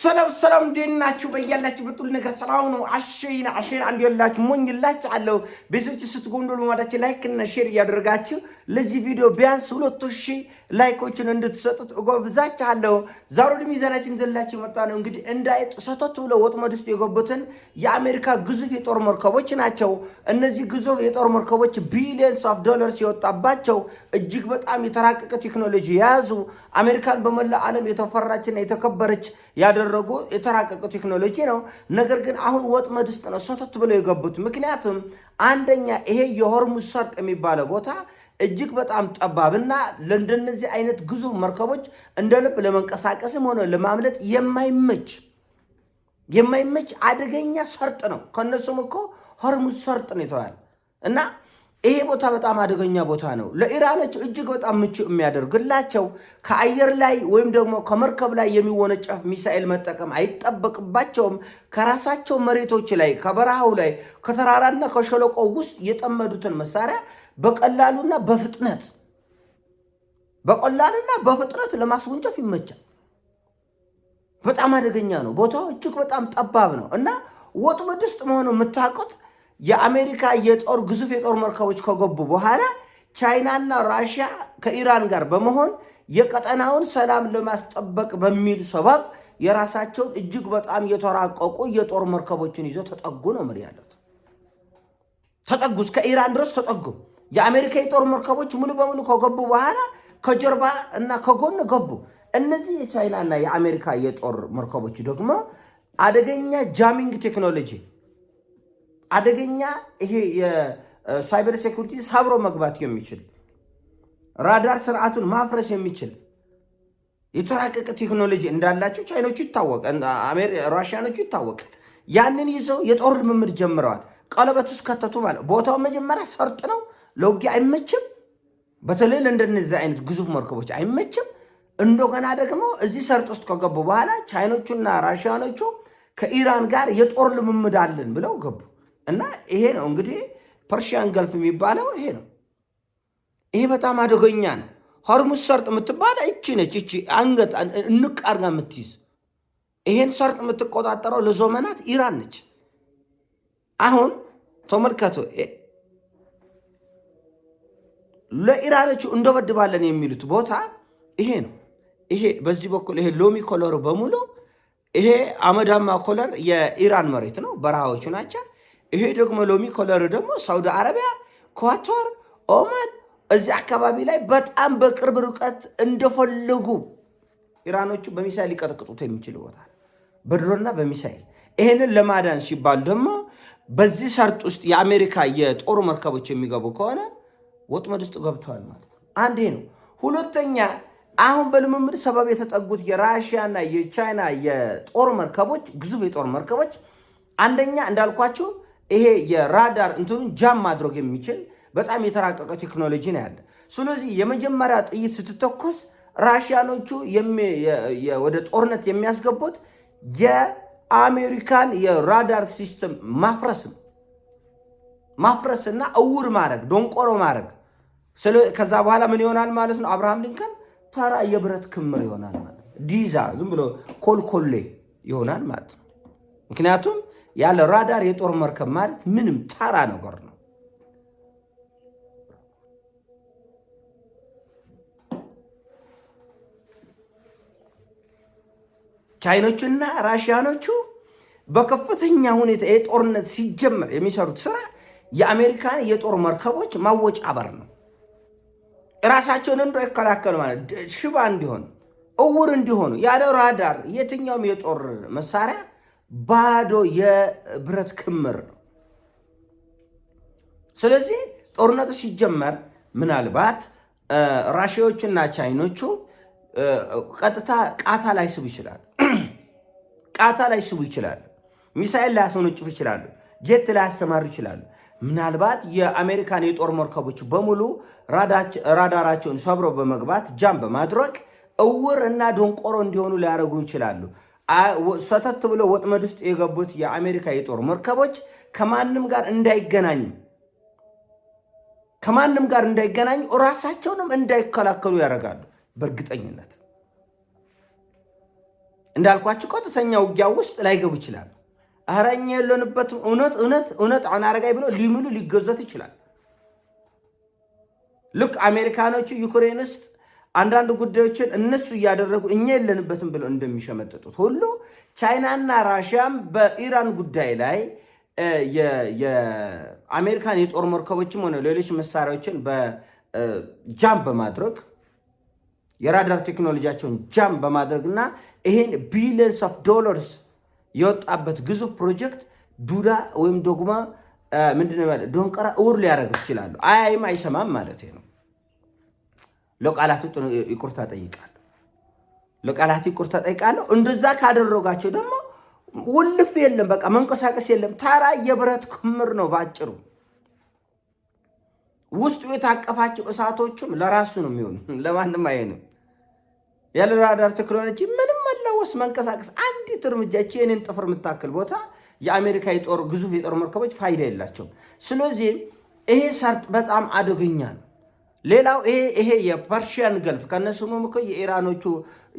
ሰላም እንዴናችሁ? በያላችሁ በጥሉ ነገር ሰላም ነው። አሸይና አንድ ያላችሁ ሞኝላችሁ አለው ቤቶች ስትጎንዶሉ ማዳችሁ ላይክ እና ሼር ያደርጋችሁ ለዚህ ቪዲዮ ቢያንስ 2000 ላይኮችን እንድትሰጡት እጋብዛችኋለሁ። ዛሬ ደግሞ ይዘናችን ዘላችሁ መጣ ነው። እንግዲህ እንዳይጥ ሰተት ብለው ወጥመድ ውስጥ የገቡትን የአሜሪካ ግዙፍ የጦር መርከቦች ናቸው። እነዚህ ግዙፍ የጦር መርከቦች ቢሊየንስ ኦፍ ዶላርስ የወጣባቸው እጅግ በጣም የተራቀቀ ቴክኖሎጂ የያዙ አሜሪካን በመላ ዓለም የተፈራችና የተከበረች ያደረጉ የተራቀቀ ቴክኖሎጂ ነው። ነገር ግን አሁን ወጥመድ ውስጥ ነው ሰተት ብለው የገቡት። ምክንያቱም አንደኛ ይሄ የሆርሙዝ ሰርጥ የሚባለው ቦታ እጅግ በጣም ጠባብና ለእንደነዚህ አይነት ግዙፍ መርከቦች እንደ ልብ ለመንቀሳቀስም ሆነ ለማምለጥ የማይመች አደገኛ ሰርጥ ነው። ከነሱም እኮ ሆርሙዝ ሰርጥ ነው የተባለ እና ይሄ ቦታ በጣም አደገኛ ቦታ ነው። ለኢራኖች እጅግ በጣም ምቹ የሚያደርግላቸው ከአየር ላይ ወይም ደግሞ ከመርከብ ላይ የሚወነጨፍ ሚሳኤል መጠቀም አይጠበቅባቸውም። ከራሳቸው መሬቶች ላይ ከበረሃው ላይ ከተራራና ከሸለቆ ውስጥ የጠመዱትን መሳሪያ በቀላሉና በፍጥነት ለማስወንጨፍ ይመቻል። በጣም አደገኛ ነው። ቦታው እጅግ በጣም ጠባብ ነው እና ወጥመድ ውስጥ መሆኑ የምታውቁት የአሜሪካ የጦር ግዙፍ የጦር መርከቦች ከገቡ በኋላ ቻይናና ራሽያ ከኢራን ጋር በመሆን የቀጠናውን ሰላም ለማስጠበቅ በሚል ሰበብ የራሳቸውን እጅግ በጣም የተራቀቁ የጦር መርከቦችን ይዘው ተጠጉ ነው ምሪ ያለው። ተጠጉ፣ እስከ ኢራን ድረስ ተጠጉ። የአሜሪካ የጦር መርከቦች ሙሉ በሙሉ ከገቡ በኋላ ከጀርባ እና ከጎን ገቡ። እነዚህ የቻይናና የአሜሪካ የጦር መርከቦች ደግሞ አደገኛ ጃሚንግ ቴክኖሎጂ፣ አደገኛ ይሄ የሳይበር ሴኩሪቲ ሰብሮ መግባት የሚችል ራዳር ስርዓቱን ማፍረስ የሚችል የተራቀቀ ቴክኖሎጂ እንዳላቸው ቻይኖቹ ይታወቃል፣ ራሽያኖቹ ይታወቃል። ያንን ይዘው የጦር ልምምድ ጀምረዋል። ቀለበት ውስጥ ከተቱ ማለት ቦታው መጀመሪያ ሰርጥ ነው፣ ለውጊያ አይመችም። በተለይ ለእንደነዚህ አይነት ግዙፍ መርከቦች አይመችም። እንደገና ደግሞ እዚህ ሰርጥ ውስጥ ከገቡ በኋላ ቻይኖቹና ራሽያኖቹ ከኢራን ጋር የጦር ልምምድ አለን ብለው ገቡ እና ይሄ ነው እንግዲህ ፐርሺያን ገልፍ የሚባለው ይሄ ነው። ይሄ በጣም አደገኛ ነው። ሆርሙዝ ሰርጥ የምትባለ እቺ ነች። እቺ አንገት እንቅ አድርጋ የምትይዝ ይሄን ሰርጥ የምትቆጣጠረው ለዘመናት ኢራን ነች። አሁን ተመልከቱ፣ ለኢራኖቹ እንደበድባለን የሚሉት ቦታ ይሄ ነው። ይሄ በዚህ በኩል ይሄ ሎሚ ኮለሩ በሙሉ ይሄ አመዳማ ኮለር የኢራን መሬት ነው፣ በረሃዎቹ ናቸው። ይሄ ደግሞ ሎሚ ኮለሩ ደግሞ ሳውዲ አረቢያ፣ ኳታር፣ ኦማን እዚህ አካባቢ ላይ በጣም በቅርብ ርቀት እንደፈለጉ ኢራኖቹ በሚሳይል ሊቀጠቅጡት የሚችል ቦታ በድሮና በሚሳይል። ይሄንን ለማዳን ሲባል ደግሞ በዚህ ሰርጥ ውስጥ የአሜሪካ የጦር መርከቦች የሚገቡ ከሆነ ወጥመድ ውስጥ ገብተዋል ማለት ነው። አንዴ ነው። ሁለተኛ አሁን በልምምድ ሰበብ የተጠጉት የራሽያና የቻይና የጦር መርከቦች ግዙፍ የጦር መርከቦች አንደኛ እንዳልኳቸው ይሄ የራዳር እንትኑን ጃም ማድረግ የሚችል በጣም የተራቀቀ ቴክኖሎጂ ነው ያለ። ስለዚህ የመጀመሪያ ጥይት ስትተኮስ ራሽያኖቹ ወደ ጦርነት የሚያስገቡት የአሜሪካን የራዳር ሲስተም ማፍረስና እውር ማድረግ፣ ዶንቆሮ ማድረግ። ከዛ በኋላ ምን ይሆናል ማለት ነው? አብርሃም ሊንከን ተራ የብረት ክምር ይሆናል ማለት ነው። ዲዛ ዝም ብሎ ኮልኮሌ ይሆናል ማለት ነው። ምክንያቱም ያለ ራዳር የጦር መርከብ ማለት ምንም ተራ ነገር ነው። ቻይኖቹና ራሽያኖቹ በከፍተኛ ሁኔታ የጦርነት ሲጀመር የሚሰሩት ስራ የአሜሪካን የጦር መርከቦች ማወጫበር ነው። ራሳቸውን እንዳይከላከሉ ማለት ሽባ እንዲሆኑ፣ እውር እንዲሆኑ ያለ ራዳር የትኛውም የጦር መሳሪያ ባዶ የብረት ክምር ነው። ስለዚህ ጦርነቱ ሲጀመር ምናልባት ራሽያዎችና ቻይኖቹ ቀጥታ ቃታ ላይ ስቡ ይችላሉ። ሚሳኤል ላይ ያስወነጭፉ ይችላሉ። ጄት ላይ ያሰማሩ ይችላሉ። ምናልባት የአሜሪካን የጦር መርከቦች በሙሉ ራዳራቸውን ሰብረው በመግባት ጃም በማድረግ እውር እና ደንቆሮ እንዲሆኑ ሊያደርጉ ይችላሉ። ሰተት ብለው ወጥመድ ውስጥ የገቡት የአሜሪካ የጦር መርከቦች ከማንም ጋር እንዳይገናኙ ራሳቸውንም እንዳይከላከሉ ያደርጋሉ። በእርግጠኝነት እንዳልኳችሁ ቀጥተኛ ውጊያ ውስጥ ላይገቡ ይችላል። አህራኛ የለንበትም እውነት አናረጋይ ብሎ ሊምሉ ሊገዘት ይችላል። ልክ አሜሪካኖቹ ዩክሬን ውስጥ አንዳንድ ጉዳዮችን እነሱ እያደረጉ እኛ የለንበትም ብለው እንደሚሸመጥጡት ሁሉ ቻይናና ራሽያም በኢራን ጉዳይ ላይ የአሜሪካን የጦር መርከቦችም ሆነ ሌሎች መሳሪያዎችን በጃም በማድረግ የራዳር ቴክኖሎጂያቸውን ጃም በማድረግና ይሄን ቢሊየንስ ኦፍ ዶላርስ የወጣበት ግዙፍ ፕሮጀክት ዱዳ ወይም ዶግማ ምንድነው ማለት ዶንቀራ እውር ሊያደርግ ይችላል። አይም አይሰማም ማለት ነው። ለቃላቱ ይቅርታ ጠይቃለሁ። እንደዛ ካደረጋቸው ደግሞ ውልፍ የለም፣ በቃ መንቀሳቀስ የለም። ታራ የብረት ክምር ነው ባጭሩ። ውስጡ የታቀፋቸው እሳቶችም ለራሱ ነው የሚሆኑ፣ ለማንም አይሆንም። ያለ ራዳር ቴክኖሎጂ ምንም መላወስ መንቀሳቀስ አንዲት እርምጃ የኔን ጥፍር የምታክል ቦታ የአሜሪካ ግዙፍ የጦር መርከቦች ፋይዳ የላቸውም። ስለዚህ ይሄ ሰርጥ በጣም አደገኛ ነው። ሌላው ይሄ የፐርሺያን ገልፍ ከነስሙም እኮ የኢራኖቹ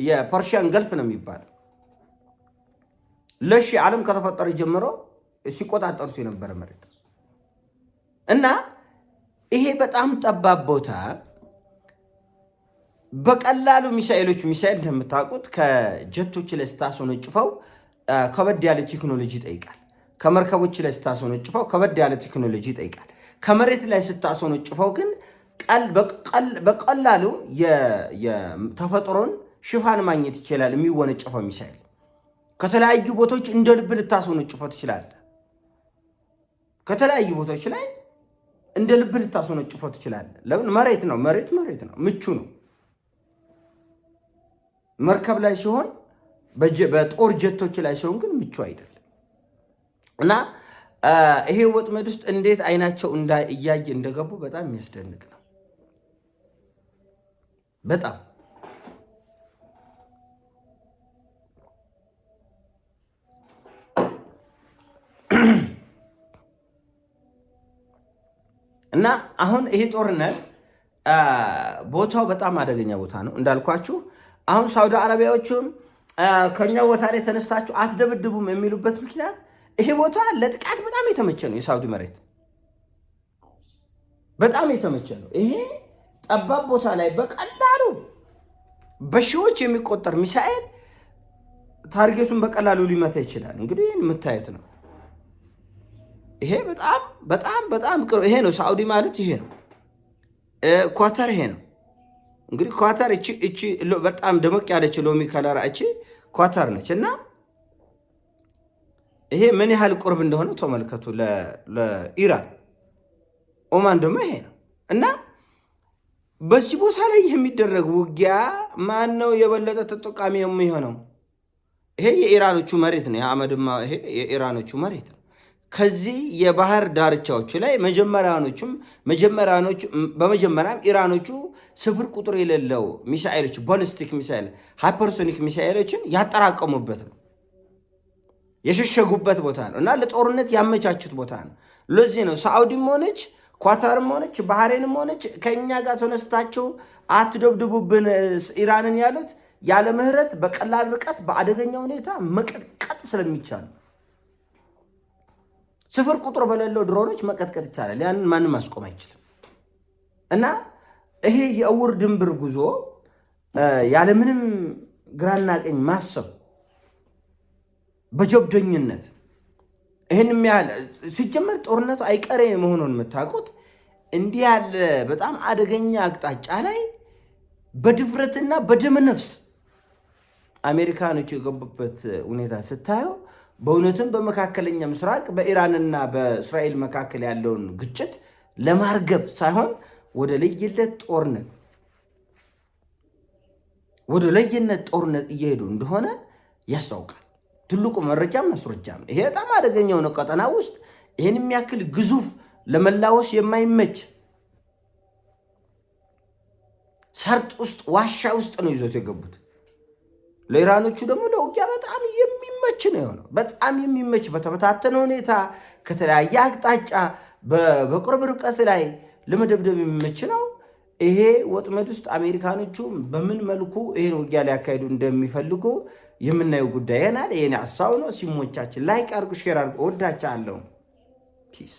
የፐርሺያን ገልፍ ነው የሚባለው። ዓለም ከተፈጠረ ጀምሮ ሲቆጣጠሩት የነበረ መሬት እና ይሄ በጣም ጠባብ ቦታ በቀላሉ ሚሳኤል እንደምታውቁት ከጀቶች ላይ ስታስወነጭፈው ከበድ ያለ ቴክኖሎጂ ይጠይቃል። ከመርከቦች ላይ ስታስወነጭፈው ከበድ ያለ ቴክኖሎጂ ይጠይቃል። ከመሬት ላይ ስታስወነጭፈው ግን በቀላሉ የተፈጥሮን ሽፋን ማግኘት ይችላል። የሚወነጭፈው ሚሳኤል ከተለያዩ ቦታዎች እንደ ልብ ልታስወነጭፈው ትችላለህ። ከተለያዩ ቦታዎች ላይ እንደ ልብ ልታስወነጭፈው ትችላለህ። ለምን? መሬት ነው፣ ምቹ ነው። መርከብ ላይ ሲሆን በጦር ጀቶች ላይ ሲሆን ግን ምቹ አይደለም። እና ይሄ ወጥመድ ውስጥ እንዴት አይናቸው እያየ እንደገቡ በጣም የሚያስደንቅ ነው። በጣም እና አሁን ይሄ ጦርነት ቦታው በጣም አደገኛ ቦታ ነው እንዳልኳችሁ። አሁን ሳውዲ አረቢያዎቹም ከኛ ቦታ ላይ ተነስታችሁ አትደብድቡም የሚሉበት ምክንያት ይሄ ቦታ ለጥቃት በጣም የተመቸ ነው። የሳውዲ መሬት በጣም የተመቸ ነው። ይሄ ጠባብ ቦታ ላይ በቀላሉ በሺዎች የሚቆጠር ሚሳኤል ታርጌቱን በቀላሉ ሊመታ ይችላል። እንግዲህ ይህን የምታየት ነው። ይሄ በጣም ቅርብ ይሄ ነው። ሳውዲ ማለት ይሄ ነው። ኳታር ይሄ ነው። እንግዲህ ኳታር እቺ በጣም ደመቅ ያለች ሎሚ ከለር እቺ ኳታር ነች። እና ይሄ ምን ያህል ቅርብ እንደሆነ ተመልከቱ ለኢራን። ኦማን ደግሞ ይሄ ነው። እና በዚህ ቦታ ላይ የሚደረግ ውጊያ ማን ነው የበለጠ ተጠቃሚ የሚሆነው? ይሄ የኢራኖቹ መሬት ነው። የአመድማ ይሄ የኢራኖቹ መሬት ነው። ከዚህ የባህር ዳርቻዎች ላይ በመጀመሪያም ኢራኖቹ ስፍር ቁጥር የሌለው ሚሳኤሎች ቦሊስቲክ ሚሳኤል ሃይፐርሶኒክ ሚሳኤሎችን ያጠራቀሙበት ነው፣ የሸሸጉበት ቦታ ነው እና ለጦርነት ያመቻቹት ቦታ ነው። ለዚህ ነው ሳዑዲም ሆነች ኳታርም ሆነች ባህሬንም ሆነች ከኛ ጋር ተነስታችሁ አትደብድቡብን ኢራንን ያሉት ያለ ምህረት በቀላል ርቀት በአደገኛ ሁኔታ መቀጥቀጥ ስለሚቻል ስፍር ቁጥር በሌለው ድሮኖች መቀጥቀጥ ይቻላል። ያንን ማንም ማስቆም አይችልም። እና ይሄ የእውር ድንብር ጉዞ ያለምንም ግራና ቀኝ ማሰብ በጀብደኝነት ይህንም ያህል ሲጀመር ጦርነቱ አይቀሬ መሆኑን የምታውቁት እንዲህ ያለ በጣም አደገኛ አቅጣጫ ላይ በድፍረትና በደመነፍስ አሜሪካኖች የገቡበት ሁኔታ ስታየው በእውነትም በመካከለኛ ምስራቅ በኢራንና በእስራኤል መካከል ያለውን ግጭት ለማርገብ ሳይሆን ወደ ለየለት ጦርነት እየሄዱ እንደሆነ ያስታውቃል። ትልቁ መረጃም ማስረጃም ይሄ በጣም አደገኛው ነው። ቀጠና ውስጥ ይህን የሚያክል ግዙፍ ለመላወስ የማይመች ሰርጥ ውስጥ ዋሻ ውስጥ ነው ይዞት የገቡት። ለኢራኖቹ ደግሞ ለውጊያ በጣም የሚመች ነው የሆነው። በጣም የሚመች በተበታተነ ሁኔታ ከተለያየ አቅጣጫ በቅርብ ርቀት ላይ ለመደብደብ የሚመች ነው። ይሄ ወጥመድ ውስጥ አሜሪካኖቹ በምን መልኩ ይሄን ውጊያ ሊያካሂዱ እንደሚፈልጉ የምናየው ጉዳይ ይሆናል። የኔ ሀሳብ ነው። ሲሞቻችን ላይክ አድርጉ፣ ሼር አድርጉ። ወዳችኋለሁ። ፒስ